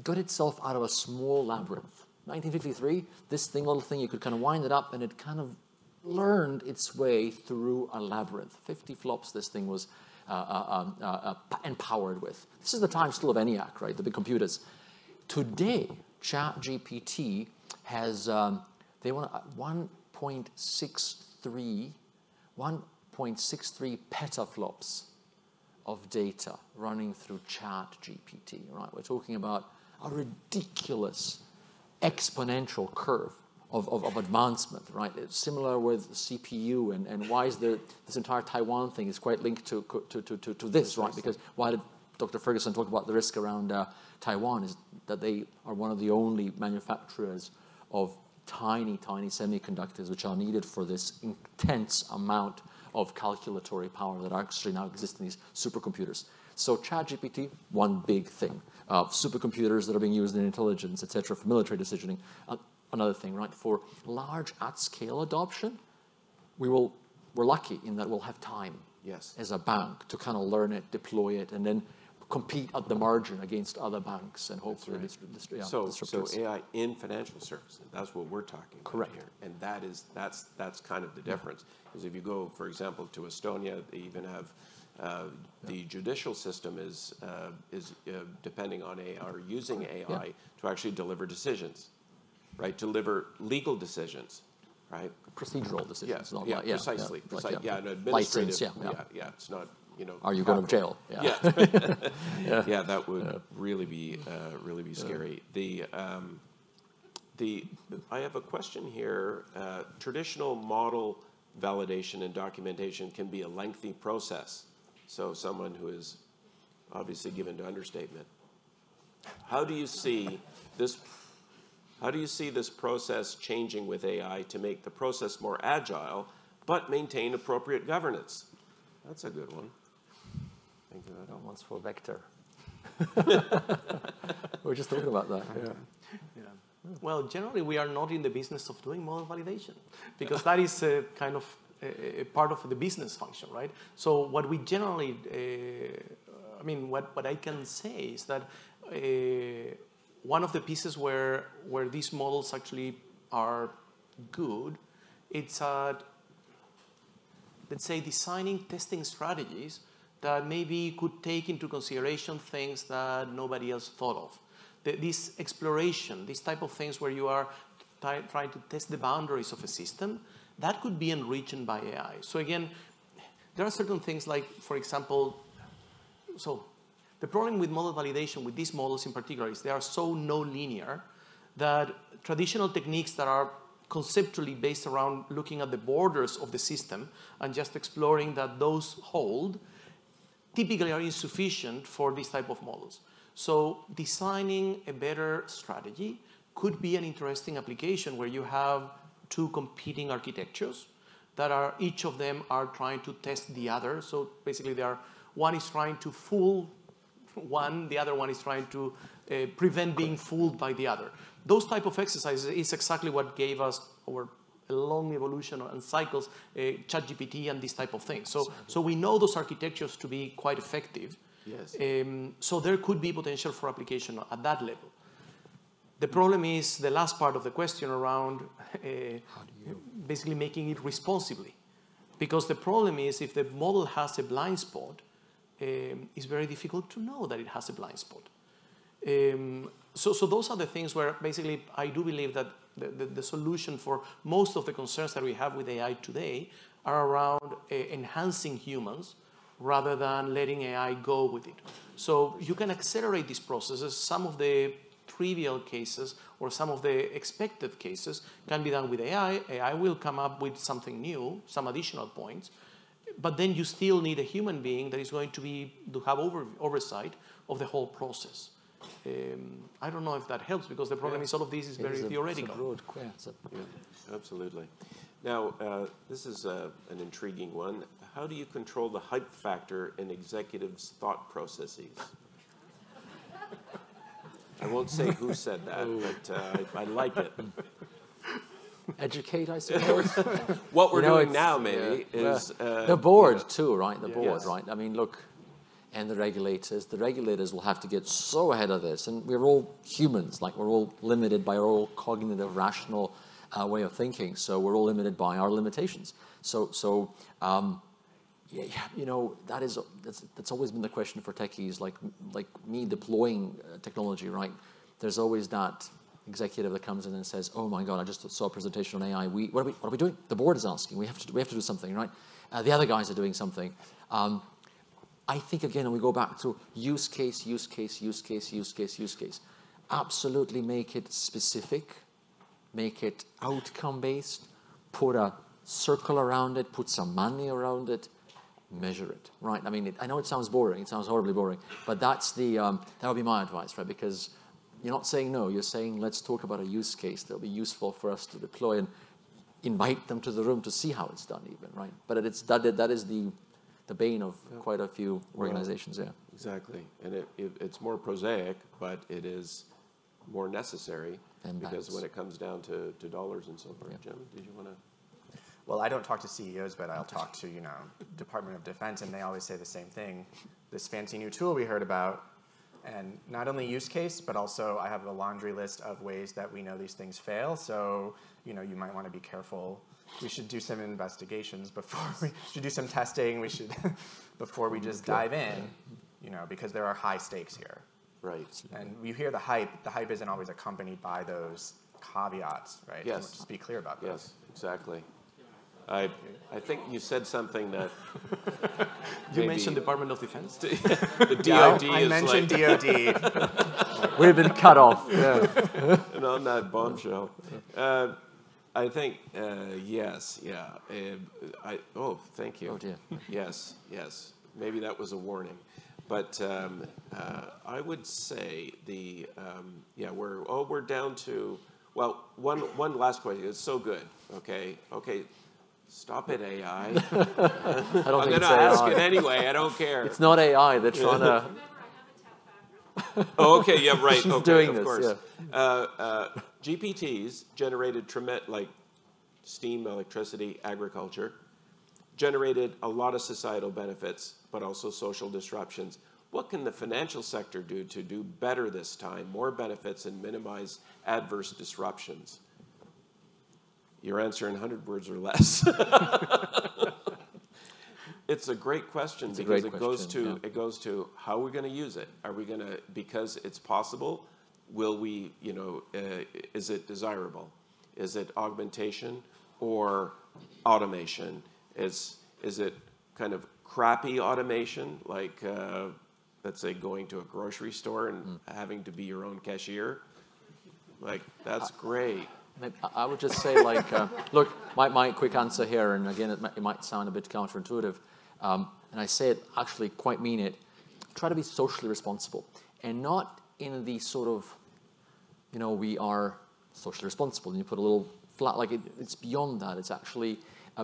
get itself out of a small labyrinth. 1953, this little thing, you could kind of wind it up, and it kind of learned its way through a labyrinth. 50 flops this thing was empowered with. This is the time still of ENIAC, right, the big computers. Today, ChatGPT has, they want 1.63 petaflops of data running through ChatGPT, right? We're talking about a ridiculous exponential curve of advancement, right? It's similar with CPU, and why is this entire Taiwan thing is quite linked to this, right? Because why did Dr. Ferguson talk about the risk around Taiwan is that they are one of the only manufacturers of tiny semiconductors which are needed for this intense amount of calculatory power that actually now exists in these supercomputers. So ChatGPT, one big thing. Supercomputers that are being used in intelligence, etc., for military decisioning, another thing, right? For large at-scale adoption, we're lucky in that we'll have time as a bank to kind of learn it, deploy it, and then compete at the margin against other banks and hopefully So AI in financial services, that's what we're talking about here. And that's kind of the difference. Because if you go, for example, to Estonia, they even have the judicial system is depending on AI or using AI to actually deliver decisions, right? Deliver legal decisions, right? Procedural decisions. Precisely. Like, an administrative. License, it's not. Are you going to jail? Yeah, that would really be scary. I have a question here. Traditional model validation and documentation can be a lengthy process. So someone who is obviously given to understatement. How do you see this process changing with AI to make the process more agile, but maintain appropriate governance? That's a good one. That one's for Vector. We were just talking about that. Well, generally, we are not in the business of doing model validation because that is kind of a part of the business function, right? So what we generally, what I can say is that one of the pieces where these models actually are good, it's at, let's say, designing testing strategies that maybe could take into consideration things that nobody else thought of. This exploration, these type of things where you are trying to test the boundaries of a system, that could be enriched by AI. So again, there are certain things like, for example, so the problem with model validation, with these models in particular, is they are so non-linear that traditional techniques that are conceptually based around looking at the borders of the system and just exploring that those hold, typically are insufficient for this type of models. So designing a better strategy could be an interesting application where you have two competing architectures that are, each of them are trying to test the other. So basically one is trying to fool one, the other one is trying to prevent being fooled by the other. Those type of exercises is exactly what gave us over a long evolution and cycles, ChatGPT and this type of thing. So we know those architectures to be quite effective. Yes. So there could be potential for application at that level. The problem is the last part of the question around basically making it responsibly. Because the problem is if the model has a blind spot, it's very difficult to know that it has a blind spot. So those are the things where basically I do believe that the solution for most of the concerns that we have with AI today are around enhancing humans rather than letting AI go with it. So you can accelerate these processes. Some of the trivial cases or some of the expected cases can be done with AI. AI will come up with something new, some additional points, but then you still need a human being that is going to have oversight of the whole process. I don't know if that helps because the problem is all of this is very theoretical. It's a broad Yeah, absolutely. Now, this is an intriguing one. How do you control the hype factor in executives' thought processes? I won't say who said that, but I like it. Educate, I suppose. What we're doing now, maybe, is... the board, too, right? The board, Yes. right? I mean, look, and the regulators will have to get so ahead of this. And we're all humans, like we're all limited by our own cognitive, rational way of thinking. So we're all limited by our limitations. You know, that's always been the question for techies, like me deploying technology, right? There's always that executive that comes in and says, "Oh my God, I just saw a presentation on AI. What are we doing? The board is asking. We have to do something, right? The other guys are doing something." I think again, we go back to use case. Absolutely make it specific, make it outcome based, put a circle around it, put some money around it. Measure it, right? I mean, I know it sounds boring. It sounds horribly boring, but that's that would be my advice, right? Because you're not saying no. You're saying let's talk about a use case that'll be useful for us to deploy and invite them to the room to see how it's done, even, right? But that is the bane of quite a few organizations. Yeah, Exactly, and it's more prosaic, but it is more necessary because when it comes down to dollars and so forth. Yeah. Jim, did you want to? Well, I don't talk to CEOs, but I'll talk to, Department of Defense, and they always say the same thing. This fancy new tool we heard about, and not only use case, but also I have a laundry list of ways that we know these things fail. So, you might want to be careful. We should do some investigations before we should do some testing. We should, before we just dive in, because there are high stakes here. Right. And you hear the hype. The hype isn't always accompanied by those caveats, right? Yes. So just be clear about that. Yes, exactly. I think you said something that You mentioned Department of Defense. the DoD I is mentioned like, DoD. we've been cut off. Yeah. and on that bombshell. I think yes, yeah. Thank you. Oh dear. Yes. Maybe that was a warning, but I would say we're down to one last question. It's so good. Okay. Stop it, AI. I don't I'm think going it's to ask AI. it anyway. I don't care. It's not AI. They're trying to. Oh, okay. Yeah, right. She's okay, doing of this, course. yeah. GPTs generated like steam, electricity, agriculture, generated a lot of societal benefits, but also social disruptions. What can the financial sector do to do better this time, more benefits, and minimize adverse disruptions? Your answer in 100 words or less. It's a great question because it goes to how are we going to use it? Are we going to, because it's possible, will we, is it desirable? Is it augmentation or automation? Is it kind of crappy automation, like let's say going to a grocery store and having to be your own cashier? Like, that's great. I would just say, look, my quick answer here, and again, it might sound a bit counterintuitive, and I say it, actually quite mean it, try to be socially responsible, and not in the sort of, we are socially responsible, and you put a little flat, it's beyond that. It's actually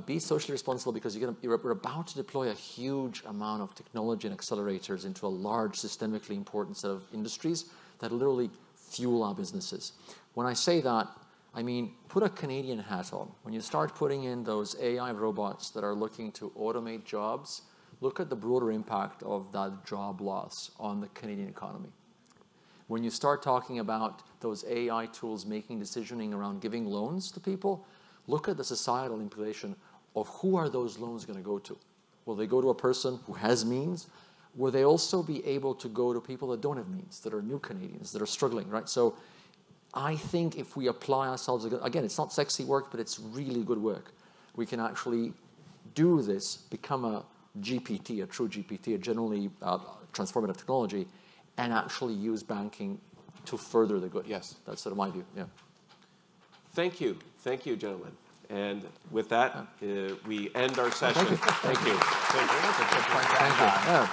be socially responsible because we're about to deploy a huge amount of technology and accelerators into a large, systemically important set of industries that literally fuel our businesses. When I say that, I mean, put a Canadian hat on. When you start putting in those AI robots that are looking to automate jobs, look at the broader impact of that job loss on the Canadian economy. When you start talking about those AI tools making decisioning around giving loans to people, look at the societal implication of who are those loans going to go to. Will they go to a person who has means? Will they also be able to go to people that don't have means, that are new Canadians, that are struggling, right? So I think if we apply ourselves, again, it's not sexy work, but it's really good work. We can actually do this, become a GPT, a true GPT, a generally transformative technology, and actually use banking to further the good. Yes. That's sort of my view, yeah. Thank you, gentlemen. And with that, we end our session. Thank you. Thank you. Thank you. Yeah.